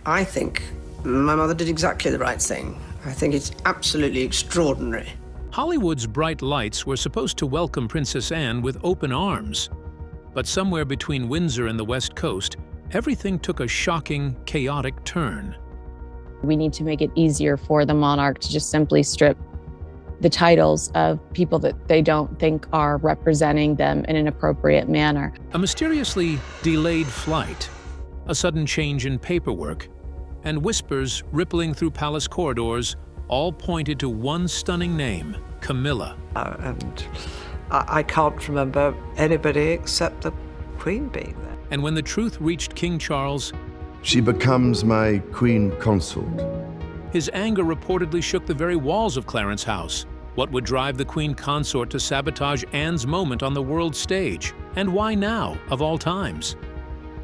I think my mother did exactly the right thing. I think it's absolutely extraordinary. Hollywood's bright lights were supposed to welcome Princess Anne with open arms. But somewhere between Windsor and the West Coast, everything took a shocking, chaotic turn. We need to make it easier for the monarch to just simply strip the titles of people that they don't think are representing them in an appropriate manner. A mysteriously delayed flight, a sudden change in paperwork, and whispers rippling through palace corridors all pointed to one stunning name, Camilla. And I can't remember anybody except the Queen being there. And when the truth reached King Charles, she becomes my Queen Consort. His anger reportedly shook the very walls of Clarence House. What would drive the Queen Consort to sabotage Anne's moment on the world stage? And why now, of all times?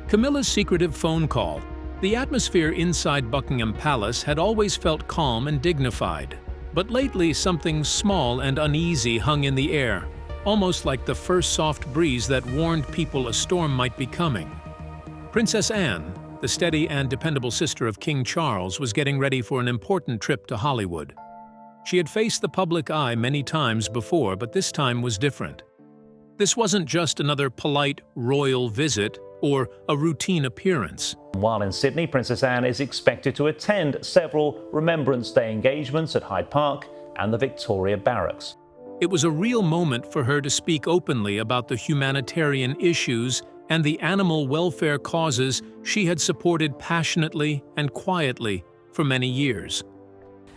Camilla's secretive phone call. The atmosphere inside Buckingham Palace had always felt calm and dignified. But lately, something small and uneasy hung in the air, almost like the first soft breeze that warned people a storm might be coming. Princess Anne, the steady and dependable sister of King Charles, was getting ready for an important trip to Hollywood. She had faced the public eye many times before, but this time was different. This wasn't just another polite royal visit or a routine appearance. While in Sydney, Princess Anne is expected to attend several Remembrance Day engagements at Hyde Park and the Victoria Barracks. It was a real moment for her to speak openly about the humanitarian issues and the animal welfare causes she had supported passionately and quietly for many years.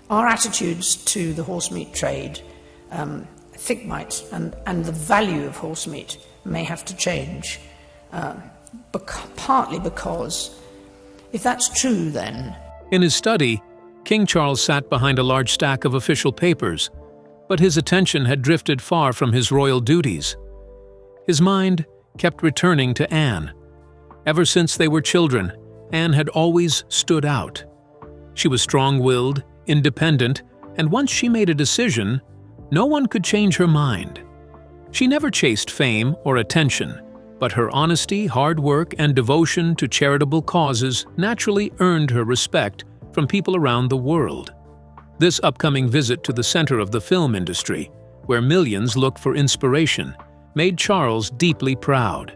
Our attitudes to the horse meat trade, I think might, and the value of horse meat may have to change. Partly because, if that's true then... In his study, King Charles sat behind a large stack of official papers, but his attention had drifted far from his royal duties. His mind kept returning to Anne. Ever since they were children, Anne had always stood out. She was strong-willed, independent, and once she made a decision, no one could change her mind. She never chased fame or attention, but her honesty, hard work, and devotion to charitable causes naturally earned her respect from people around the world. This upcoming visit to the center of the film industry, where millions look for inspiration, made Charles deeply proud.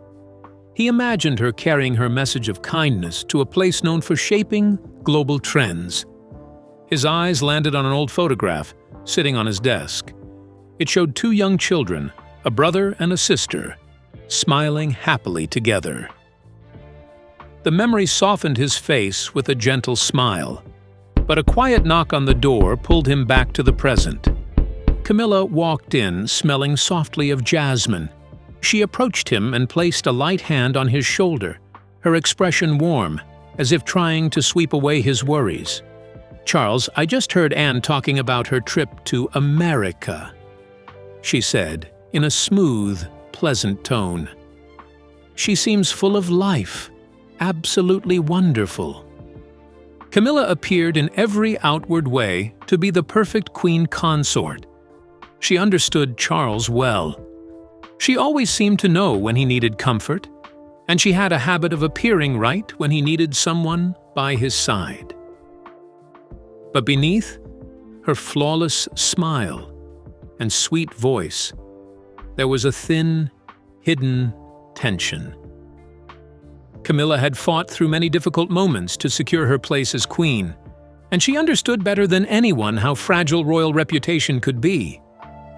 He imagined her carrying her message of kindness to a place known for shaping global trends. His eyes landed on an old photograph sitting on his desk. It showed two young children, a brother and a sister, smiling happily together. The memory softened his face with a gentle smile, but a quiet knock on the door pulled him back to the present. Camilla walked in, smelling softly of jasmine. She approached him and placed a light hand on his shoulder, her expression warm, as if trying to sweep away his worries. "Charles, I just heard Anne talking about her trip to America," she said, in a smooth, pleasant tone. "She seems full of life, absolutely wonderful." Camilla appeared in every outward way to be the perfect Queen Consort. She understood Charles well. She always seemed to know when he needed comfort, and she had a habit of appearing right when he needed someone by his side. But beneath her flawless smile and sweet voice, there was a thin, hidden tension. Camilla had fought through many difficult moments to secure her place as queen, and she understood better than anyone how fragile royal reputation could be.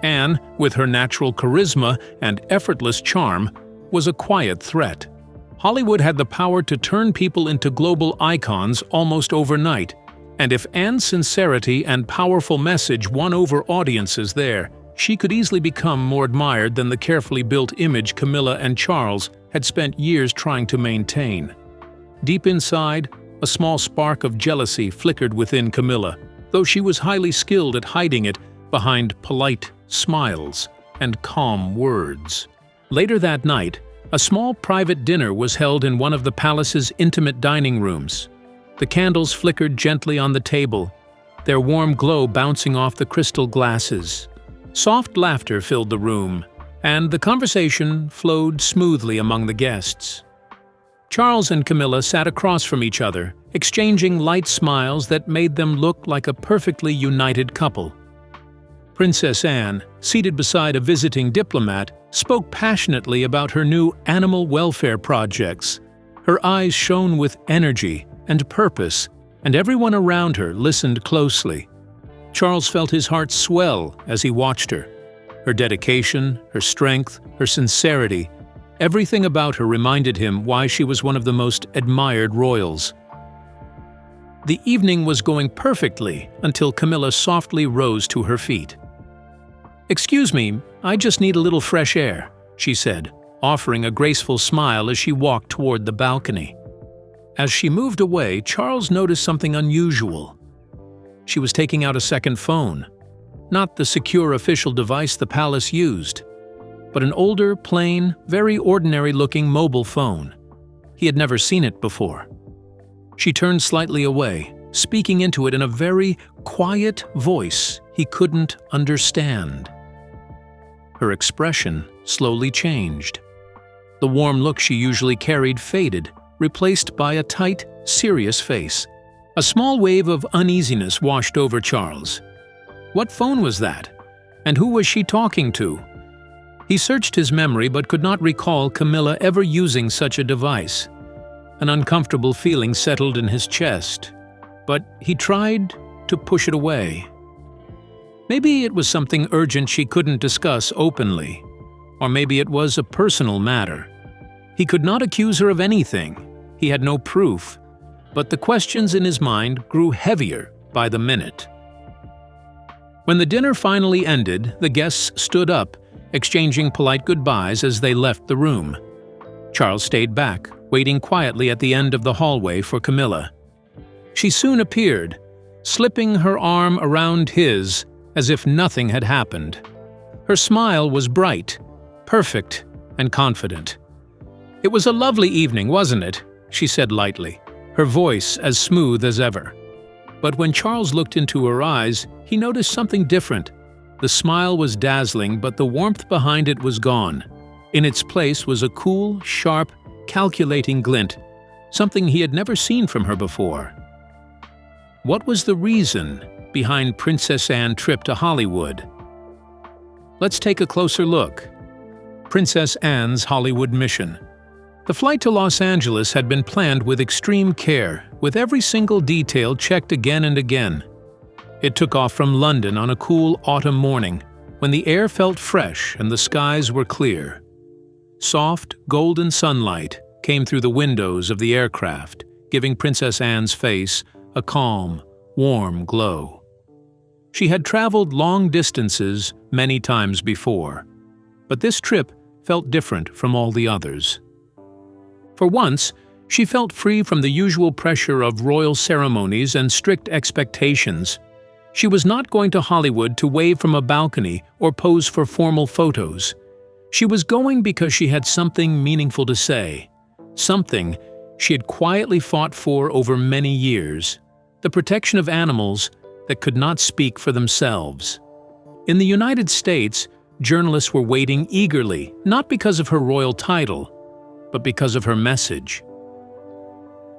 Anne, with her natural charisma and effortless charm, was a quiet threat. Hollywood had the power to turn people into global icons almost overnight, and if Anne's sincerity and powerful message won over audiences there, she could easily become more admired than the carefully built image Camilla and Charles had spent years trying to maintain. Deep inside, a small spark of jealousy flickered within Camilla, though she was highly skilled at hiding it behind polite smiles and calm words. Later that night, a small private dinner was held in one of the palace's intimate dining rooms. The candles flickered gently on the table, their warm glow bouncing off the crystal glasses. Soft laughter filled the room, and the conversation flowed smoothly among the guests. Charles and Camilla sat across from each other, exchanging light smiles that made them look like a perfectly united couple. Princess Anne, seated beside a visiting diplomat, spoke passionately about her new animal welfare projects. Her eyes shone with energy and purpose, and everyone around her listened closely. Charles felt his heart swell as he watched her. Her dedication, her strength, her sincerity, everything about her reminded him why she was one of the most admired royals. The evening was going perfectly until Camilla softly rose to her feet. "Excuse me, I just need a little fresh air," she said, offering a graceful smile as she walked toward the balcony. As she moved away, Charles noticed something unusual. She was taking out a second phone, not the secure official device the palace used, but an older, plain, very ordinary-looking mobile phone. He had never seen it before. She turned slightly away, speaking into it in a very quiet voice he couldn't understand. Her expression slowly changed. The warm look she usually carried faded, replaced by a tight, serious face. A small wave of uneasiness washed over Charles. What phone was that? And who was she talking to? He searched his memory but could not recall Camilla ever using such a device. An uncomfortable feeling settled in his chest, but he tried to push it away. Maybe it was something urgent she couldn't discuss openly, or maybe it was a personal matter. He could not accuse her of anything. He had no proof, but the questions in his mind grew heavier by the minute. When the dinner finally ended, the guests stood up, exchanging polite goodbyes as they left the room. Charles stayed back, waiting quietly at the end of the hallway for Camilla. She soon appeared, slipping her arm around his as if nothing had happened. Her smile was bright, perfect, and confident. "It was a lovely evening, wasn't it?" she said lightly, her voice as smooth as ever. But when Charles looked into her eyes, he noticed something different. The smile was dazzling, but the warmth behind it was gone. In its place was a cool, sharp, calculating glint, something he had never seen from her before. What was the reason behind Princess Anne's trip to Hollywood? Let's take a closer look. Princess Anne's Hollywood mission. The flight to Los Angeles had been planned with extreme care, with every single detail checked again and again. It took off from London on a cool autumn morning, when the air felt fresh and the skies were clear. Soft, golden sunlight came through the windows of the aircraft, giving Princess Anne's face a calm, warm glow. She had traveled long distances many times before, but this trip felt different from all the others. For once, she felt free from the usual pressure of royal ceremonies and strict expectations. She was not going to Hollywood to wave from a balcony or pose for formal photos. She was going because she had something meaningful to say, something she had quietly fought for over many years, the protection of animals that could not speak for themselves. In the United States, journalists were waiting eagerly, not because of her royal title, but because of her message.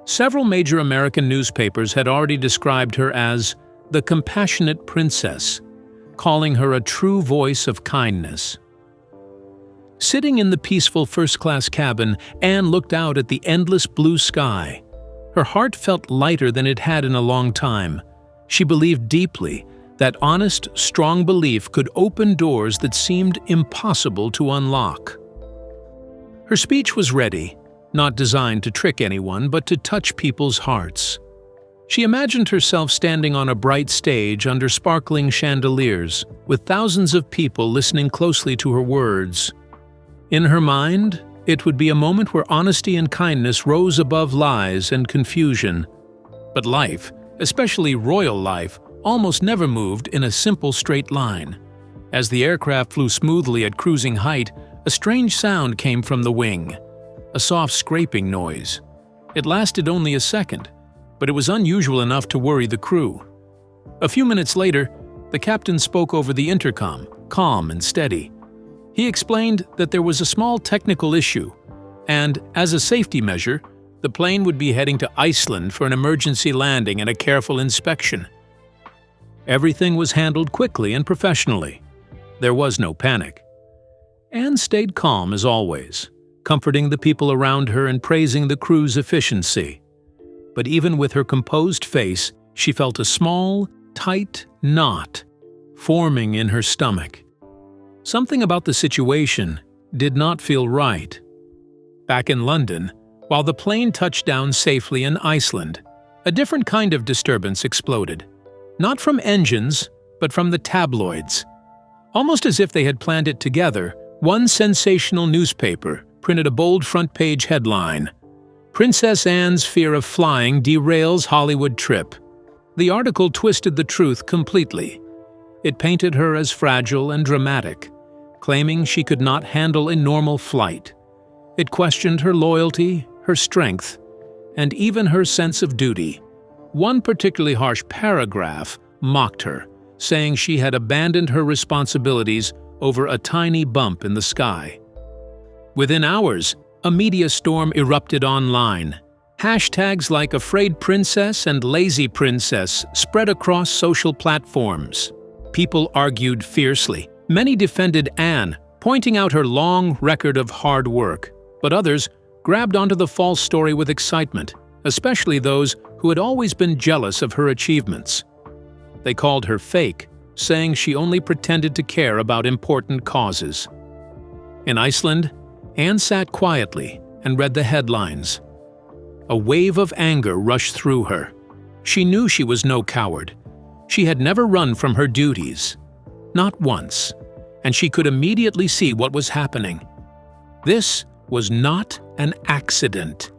Several major American newspapers had already described her as the compassionate princess, calling her a true voice of kindness. Sitting in the peaceful first-class cabin, Anne looked out at the endless blue sky. Her heart felt lighter than it had in a long time. She believed deeply that honest, strong belief could open doors that seemed impossible to unlock. Her speech was ready, not designed to trick anyone, but to touch people's hearts. She imagined herself standing on a bright stage under sparkling chandeliers, with thousands of people listening closely to her words. In her mind, it would be a moment where honesty and kindness rose above lies and confusion. But life, especially royal life, almost never moved in a simple straight line. As the aircraft flew smoothly at cruising height, a strange sound came from the wing, a soft scraping noise. It lasted only a second, but it was unusual enough to worry the crew. A few minutes later, the captain spoke over the intercom, calm and steady. He explained that there was a small technical issue, and, as a safety measure, The plane would be heading to Iceland for an emergency landing and a careful inspection. Everything was handled quickly and professionally. There was no panic. Anne stayed calm as always, comforting the people around her and praising the crew's efficiency. But even with her composed face, she felt a small, tight knot forming in her stomach. Something about the situation did not feel right. Back in London, while the plane touched down safely in Iceland, a different kind of disturbance exploded. Not from engines, but from the tabloids. Almost as if they had planned it together, one sensational newspaper printed a bold front-page headline: "Princess Anne's fear of flying derails Hollywood trip." The article twisted the truth completely. It painted her as fragile and dramatic, claiming she could not handle a normal flight. It questioned her loyalty, her strength, and even her sense of duty. One particularly harsh paragraph mocked her, saying she had abandoned her responsibilities over a tiny bump in the sky. Within hours, a media storm erupted online. Hashtags like "Afraid Princess" and "Lazy Princess" spread across social platforms. People argued fiercely. Many defended Anne, pointing out her long record of hard work, but others grabbed onto the false story with excitement, especially those who had always been jealous of her achievements. They called her fake, saying she only pretended to care about important causes. In Iceland, Anne sat quietly and read the headlines. A wave of anger rushed through her. She knew she was no coward. She had never run from her duties. Not once. And she could immediately see what was happening. This was not an accident.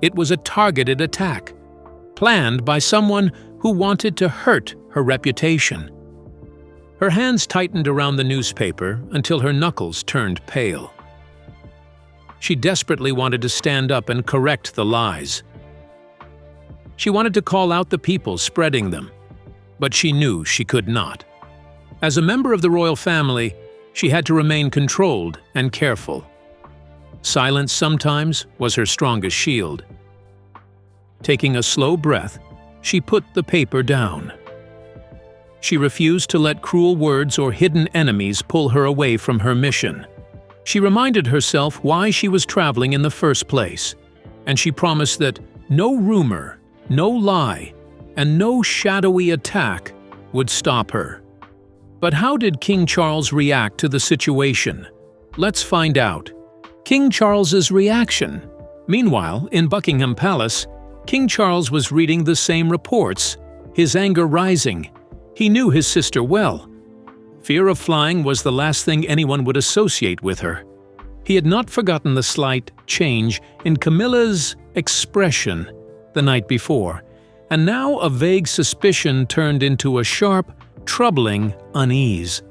It was a targeted attack, planned by someone who wanted to hurt her reputation. Her hands tightened around the newspaper until her knuckles turned pale. She desperately wanted to stand up and correct the lies. She wanted to call out the people spreading them, but she knew she could not. As a member of the royal family, she had to remain controlled and careful. Silence sometimes was her strongest shield. Taking a slow breath, she put the paper down. She refused to let cruel words or hidden enemies pull her away from her mission. She reminded herself why she was traveling in the first place, and she promised that no rumor, no lie, and no shadowy attack would stop her. But how did King Charles react to the situation? Let's find out. King Charles's reaction. Meanwhile, in Buckingham Palace, King Charles was reading the same reports, his anger rising. He knew his sister well. Fear of flying was the last thing anyone would associate with her. He had not forgotten the slight change in Camilla's expression the night before, and now a vague suspicion turned into a sharp, troubling unease.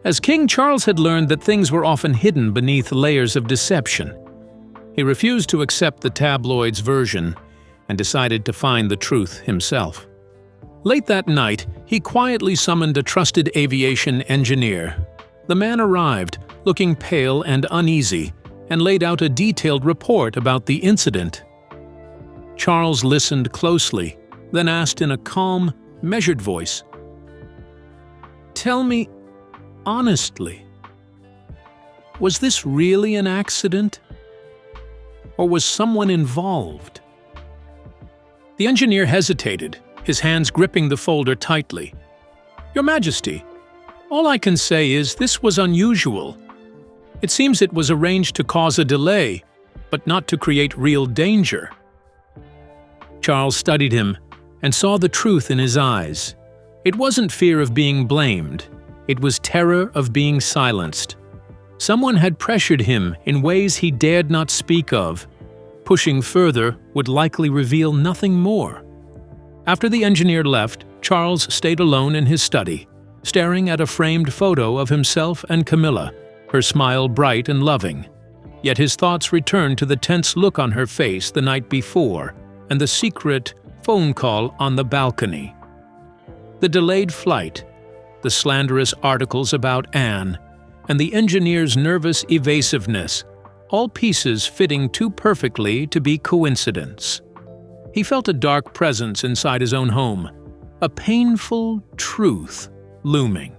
As King Charles had learned that things were often hidden beneath layers of deception, he refused to accept the tabloids' version and decided to find the truth himself. Late that night, he quietly summoned a trusted aviation engineer. The man arrived, looking pale and uneasy, and laid out a detailed report about the incident. Charles listened closely, then asked in a calm, measured voice, "Tell me honestly, was this really an accident? Or was someone involved?" The engineer hesitated, his hands gripping the folder tightly. "Your Majesty, all I can say is this was unusual. It seems it was arranged to cause a delay, but not to create real danger." Charles studied him and saw the truth in his eyes. It wasn't fear of being blamed. It was terror of being silenced. Someone had pressured him in ways he dared not speak of. Pushing further would likely reveal nothing more. After the engineer left, Charles stayed alone in his study, staring at a framed photo of himself and Camilla, her smile bright and loving. Yet his thoughts returned to the tense look on her face the night before and the secret phone call on the balcony. The delayed flight, the slanderous articles about Anne, and the engineer's nervous evasiveness all pieces fitting too perfectly to be coincidence. He felt a dark presence inside his own home, a painful truth looming.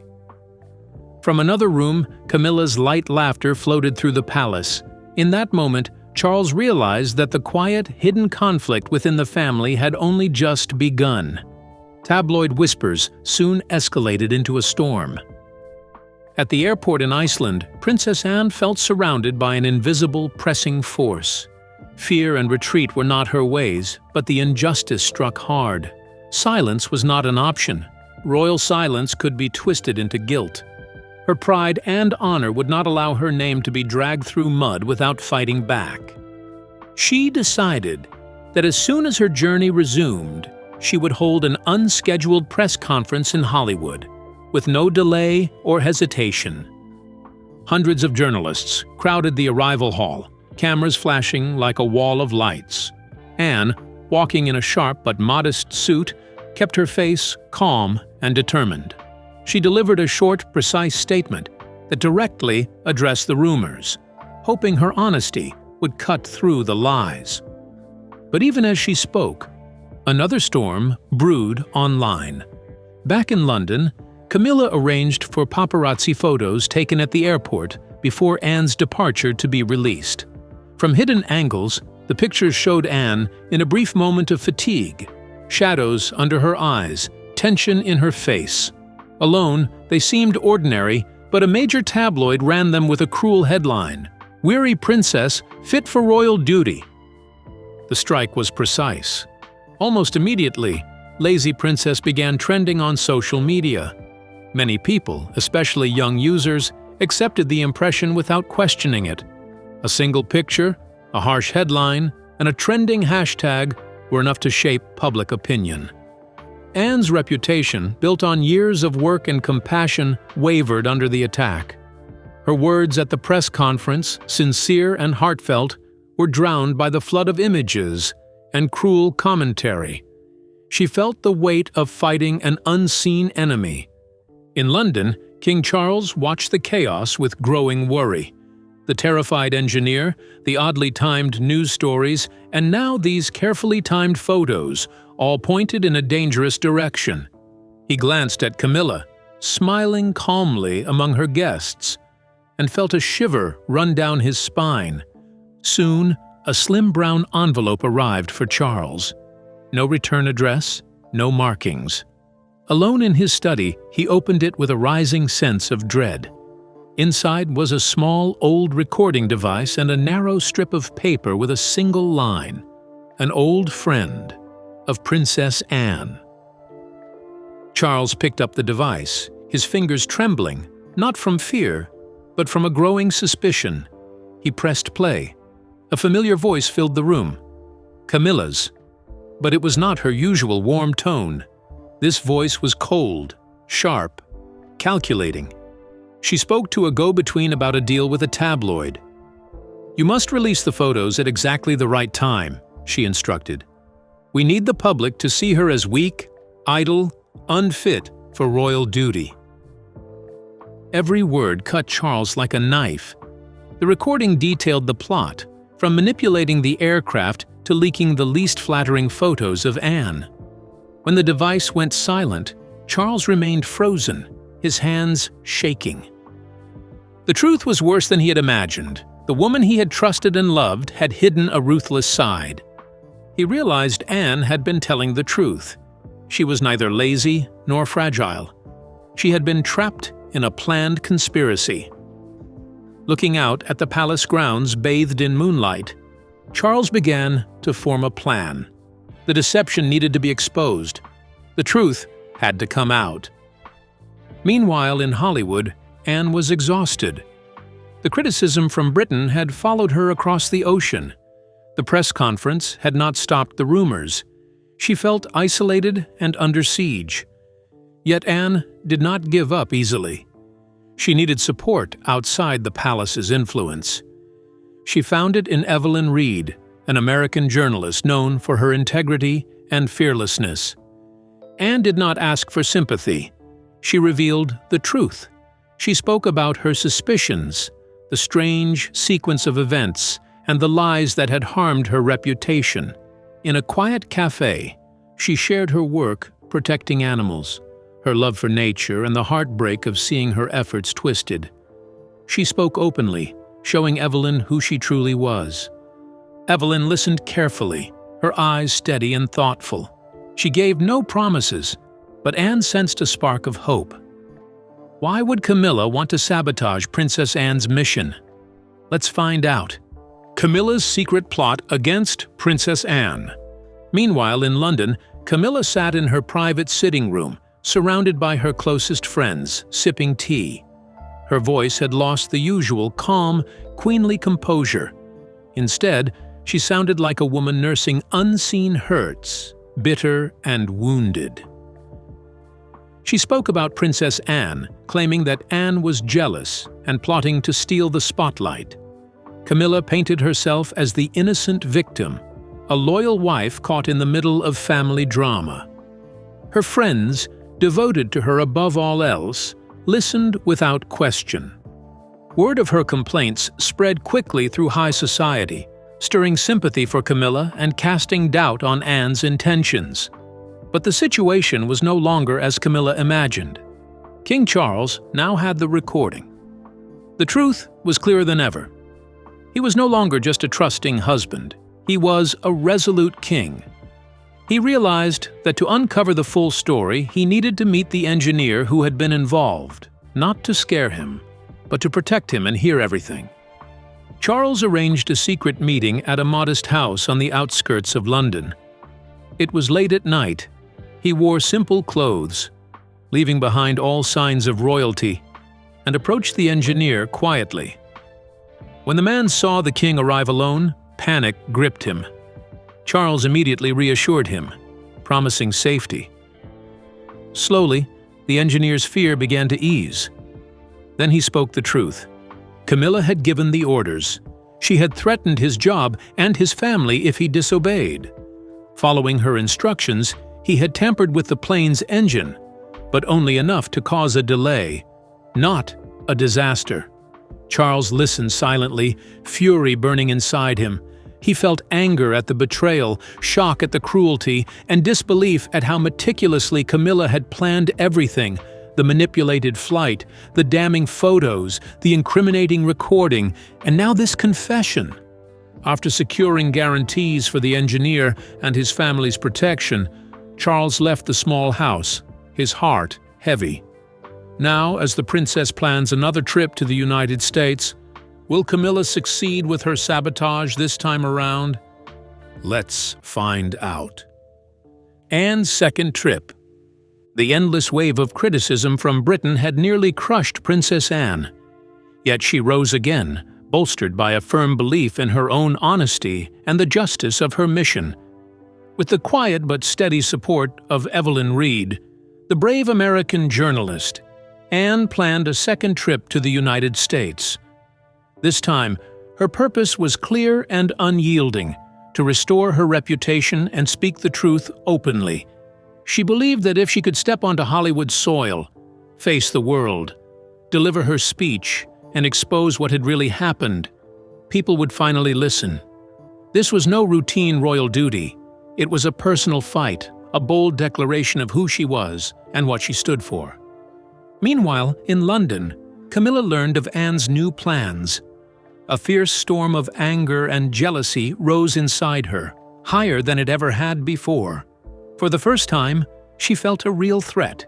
From another room, Camilla's light laughter floated through the palace. In that moment, Charles realized that the quiet, hidden conflict within the family had only just begun. Tabloid whispers soon escalated into a storm. At the airport in Iceland, Princess Anne felt surrounded by an invisible, pressing force. Fear and retreat were not her ways, but the injustice struck hard. Silence was not an option. Royal silence could be twisted into guilt. Her pride and honor would not allow her name to be dragged through mud without fighting back. She decided that as soon as her journey resumed, she would hold an unscheduled press conference in Hollywood, with no delay or hesitation. Hundreds of journalists crowded the arrival hall, cameras flashing like a wall of lights. Anne, walking in a sharp but modest suit, kept her face calm and determined. She delivered a short, precise statement that directly addressed the rumors, hoping her honesty would cut through the lies. But even as she spoke, another storm brewed online. Back in London, Camila arranged for paparazzi photos taken at the airport before Anne's departure to be released. From hidden angles, the pictures showed Anne in a brief moment of fatigue, shadows under her eyes, tension in her face. Alone, they seemed ordinary, but a major tabloid ran them with a cruel headline: "Weary Princess Fit for Royal Duty." The strike was precise. Almost immediately, Lazy Princess began trending on social media. Many people, especially young users, accepted the impression without questioning it. A single picture, a harsh headline, and a trending hashtag were enough to shape public opinion. Anne's reputation, built on years of work and compassion, wavered under the attack. Her words at the press conference, sincere and heartfelt, were drowned by the flood of images and cruel commentary. She felt the weight of fighting an unseen enemy. In London, King Charles watched the chaos with growing worry. The terrified engineer, the oddly timed news stories, and now these carefully timed photos all pointed in a dangerous direction. He glanced at Camilla, smiling calmly among her guests, and felt a shiver run down his spine. Soon, a slim brown envelope arrived for Charles. No return address, no markings. Alone in his study, he opened it with a rising sense of dread. Inside was a small, old recording device and a narrow strip of paper with a single line: "An old friend of Princess Anne." Charles picked up the device, his fingers trembling, not from fear, but from a growing suspicion. He pressed play. A familiar voice filled the room. Camilla's. But it was not her usual warm tone. This voice was cold, sharp, calculating. She spoke to a go-between about a deal with a tabloid. "You must release the photos at exactly the right time," she instructed. "We need the public to see her as weak, idle, unfit for royal duty." Every word cut Charles like a knife. The recording detailed the plot, from manipulating the aircraft to leaking the least flattering photos of Anne. When the device went silent, Charles remained frozen, his hands shaking. The truth was worse than he had imagined. The woman he had trusted and loved had hidden a ruthless side. He realized Anne had been telling the truth. She was neither lazy nor fragile. She had been trapped in a planned conspiracy. Looking out at the palace grounds bathed in moonlight, Charles began to form a plan. The deception needed to be exposed. The truth had to come out. Meanwhile, in Hollywood, Anne was exhausted. The criticism from Britain had followed her across the ocean. The press conference had not stopped the rumors. She felt isolated and under siege. Yet Anne did not give up easily. She needed support outside the palace's influence. She found it in Evelyn Reed, an American journalist known for her integrity and fearlessness. Anne did not ask for sympathy. She revealed the truth. She spoke about her suspicions, the strange sequence of events, and the lies that had harmed her reputation. In a quiet cafe, she shared her work protecting animals, her love for nature, and the heartbreak of seeing her efforts twisted. She spoke openly, showing Evelyn who she truly was. Evelyn listened carefully, her eyes steady and thoughtful. She gave no promises, but Anne sensed a spark of hope. Why would Camilla want to sabotage Princess Anne's mission? Let's find out. Camilla's secret plot against Princess Anne. Meanwhile, in London, Camilla sat in her private sitting room, surrounded by her closest friends, sipping tea. Her voice had lost the usual calm, queenly composure. Instead, she sounded like a woman nursing unseen hurts, bitter and wounded. She spoke about Princess Anne, claiming that Anne was jealous and plotting to steal the spotlight. Camilla painted herself as the innocent victim, a loyal wife caught in the middle of family drama. Her friends, devoted to her above all else, listened without question. Word of her complaints spread quickly through high society, stirring sympathy for Camilla and casting doubt on Anne's intentions. But the situation was no longer as Camilla imagined. King Charles now had the recording. The truth was clearer than ever. He was no longer just a trusting husband. He was a resolute king. He realized that to uncover the full story, he needed to meet the engineer who had been involved, not to scare him, but to protect him and hear everything. Charles arranged a secret meeting at a modest house on the outskirts of London. It was late at night. He wore simple clothes, leaving behind all signs of royalty, and approached the engineer quietly. When the man saw the king arrive alone, panic gripped him. Charles immediately reassured him, promising safety. Slowly, the engineer's fear began to ease. Then he spoke the truth. Camilla had given the orders. She had threatened his job and his family if he disobeyed. Following her instructions, he had tampered with the plane's engine, but only enough to cause a delay, not a disaster. Charles listened silently, fury burning inside him. He felt anger at the betrayal, shock at the cruelty, and disbelief at how meticulously Camilla had planned everything: the manipulated flight, the damning photos, the incriminating recording, and now this confession. After securing guarantees for the engineer and his family's protection, Charles left the small house, his heart heavy. Now, as the princess plans another trip to the United States, will Camilla succeed with her sabotage this time around? Let's find out. Anne's second trip. The endless wave of criticism from Britain had nearly crushed Princess Anne. Yet she rose again, bolstered by a firm belief in her own honesty and the justice of her mission. With the quiet but steady support of Evelyn Reed, the brave American journalist, Anne planned a second trip to the United States. This time, her purpose was clear and unyielding: to restore her reputation and speak the truth openly. She believed that if she could step onto Hollywood soil, face the world, deliver her speech, and expose what had really happened, people would finally listen. This was no routine royal duty. It was a personal fight, a bold declaration of who she was and what she stood for. Meanwhile, in London, Camilla learned of Anne's new plans. A fierce storm of anger and jealousy rose inside her, higher than it ever had before. For the first time, she felt a real threat.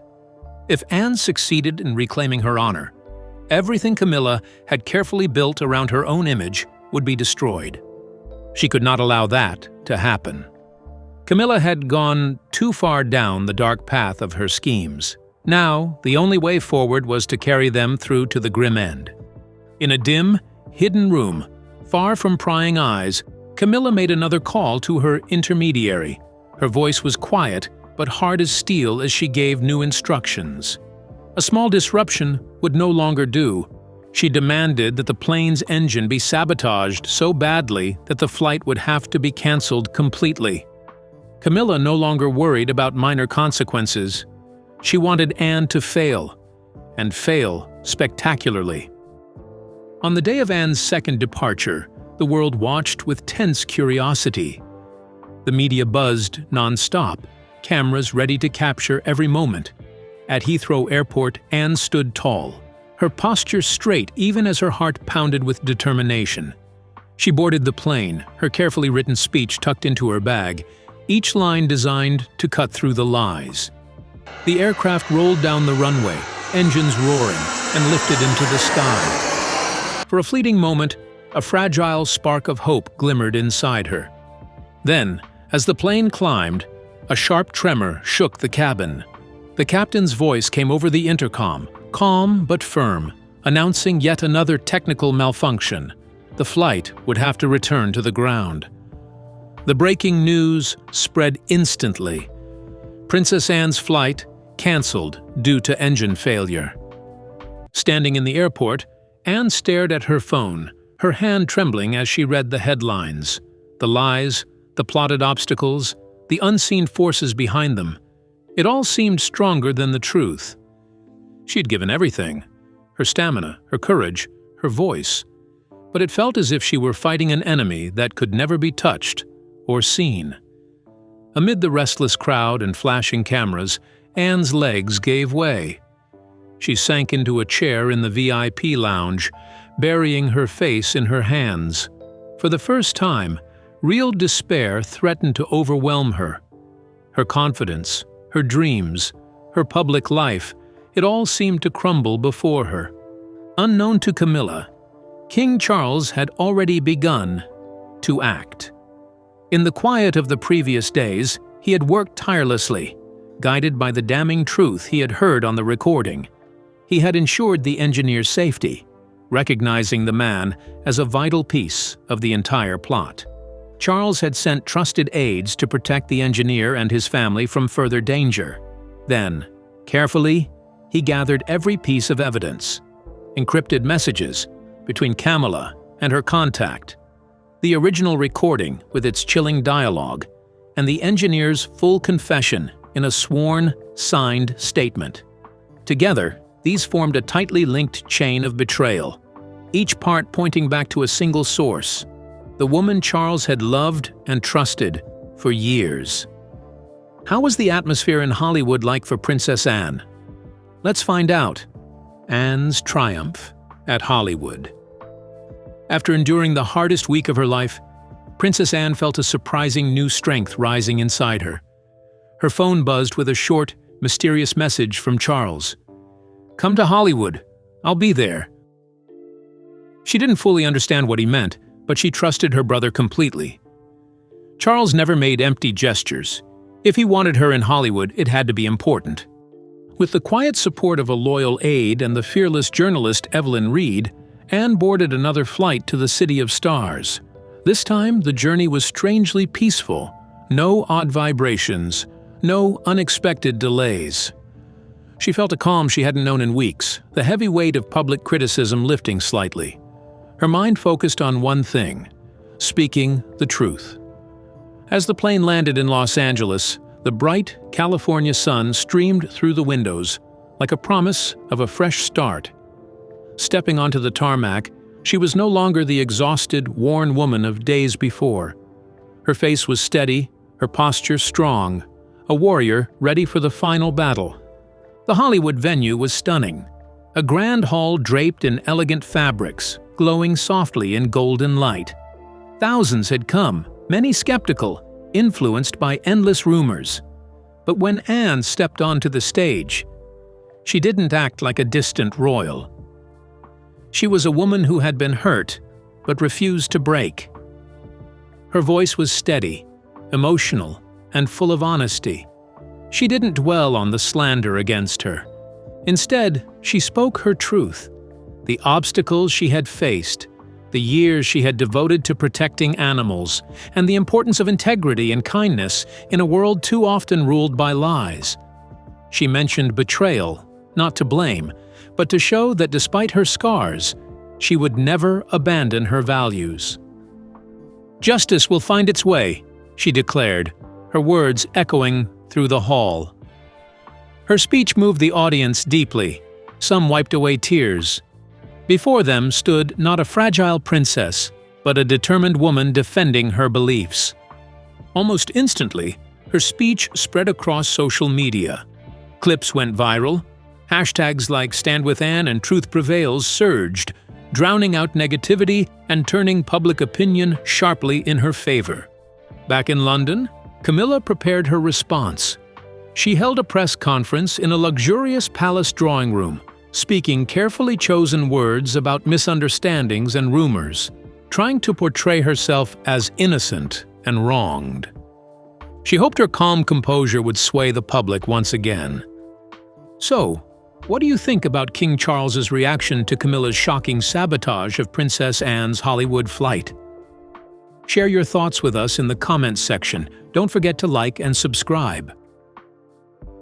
If Anne succeeded in reclaiming her honor, everything Camilla had carefully built around her own image would be destroyed. She could not allow that to happen. Camilla had gone too far down the dark path of her schemes. Now, the only way forward was to carry them through to the grim end. In a dim, hidden room, far from prying eyes, Camilla made another call to her intermediary. Her voice was quiet, but hard as steel as she gave new instructions. A small disruption would no longer do. She demanded that the plane's engine be sabotaged so badly that the flight would have to be canceled completely. Camilla no longer worried about minor consequences. She wanted Anne to fail, and fail spectacularly. On the day of Anne's second departure, the world watched with tense curiosity. The media buzzed non-stop, cameras ready to capture every moment. At Heathrow Airport, Anne stood tall, her posture straight even as her heart pounded with determination. She boarded the plane, her carefully written speech tucked into her bag, each line designed to cut through the lies. The aircraft rolled down the runway, engines roaring, and lifted into the sky. For a fleeting moment, a fragile spark of hope glimmered inside her. Then, as the plane climbed, a sharp tremor shook the cabin. The captain's voice came over the intercom, calm but firm, announcing yet another technical malfunction. The flight would have to return to the ground. The breaking news spread instantly. Princess Anne's flight cancelled due to engine failure. Standing in the airport, Anne stared at her phone, her hand trembling as she read the headlines. The lies, the plotted obstacles, the unseen forces behind them. It all seemed stronger than the truth. She had given everything, her stamina, her courage, her voice, but it felt as if she were fighting an enemy that could never be touched or seen. Amid the restless crowd and flashing cameras, Anne's legs gave way. She sank into a chair in the VIP lounge, burying her face in her hands. For the first time, real despair threatened to overwhelm her. Her confidence, her dreams, her public life, it all seemed to crumble before her. Unknown to Camilla, King Charles had already begun to act. In the quiet of the previous days, he had worked tirelessly, guided by the damning truth he had heard on the recording. He had ensured the engineer's safety, recognizing the man as a vital piece of the entire plot. Charles had sent trusted aides to protect the engineer and his family from further danger. Then, carefully, he gathered every piece of evidence. Encrypted messages between Camila and her contact, the original recording with its chilling dialogue, and the engineer's full confession in a sworn, signed statement. Together, these formed a tightly linked chain of betrayal, each part pointing back to a single source, the woman Charles had loved and trusted for years. How was the atmosphere in Hollywood like for Princess Anne? Let's find out. Anne's triumph at Hollywood. After enduring the hardest week of her life, Princess Anne felt a surprising new strength rising inside her. Her phone buzzed with a short, mysterious message from Charles. "Come to Hollywood. I'll be there." She didn't fully understand what he meant, but she trusted her brother completely. Charles never made empty gestures. If he wanted her in Hollywood, it had to be important. With the quiet support of a loyal aide and the fearless journalist Evelyn Reed, Anne boarded another flight to the City of Stars. This time, the journey was strangely peaceful. No odd vibrations, no unexpected delays. She felt a calm she hadn't known in weeks, the heavy weight of public criticism lifting slightly. Her mind focused on one thing: speaking the truth. As the plane landed in Los Angeles, the bright California sun streamed through the windows, like a promise of a fresh start. Stepping onto the tarmac, she was no longer the exhausted, worn woman of days before. Her face was steady, her posture strong, a warrior ready for the final battle. The Hollywood venue was stunning. A grand hall draped in elegant fabrics, glowing softly in golden light. Thousands had come, many skeptical, influenced by endless rumors. But when Anne stepped onto the stage, she didn't act like a distant royal. She was a woman who had been hurt, but refused to break. Her voice was steady, emotional, and full of honesty. She didn't dwell on the slander against her. Instead, she spoke her truth, the obstacles she had faced, the years she had devoted to protecting animals, and the importance of integrity and kindness in a world too often ruled by lies. She mentioned betrayal, not to blame, but to show that despite her scars, she would never abandon her values. "Justice will find its way," she declared, her words echoing through the hall. Her speech moved the audience deeply. Some wiped away tears. Before them stood not a fragile princess, but a determined woman defending her beliefs. Almost instantly, her speech spread across social media. Clips went viral. Hashtags like Stand With Anne and Truth Prevails surged, drowning out negativity and turning public opinion sharply in her favor. Back in London, Camilla prepared her response. She held a press conference in a luxurious palace drawing room, speaking carefully chosen words about misunderstandings and rumors, trying to portray herself as innocent and wronged. She hoped her calm composure would sway the public once again. So, what do you think about King Charles's reaction to Camilla's shocking sabotage of Princess Anne's Hollywood flight? Share your thoughts with us in the comments section. Don't forget to like and subscribe.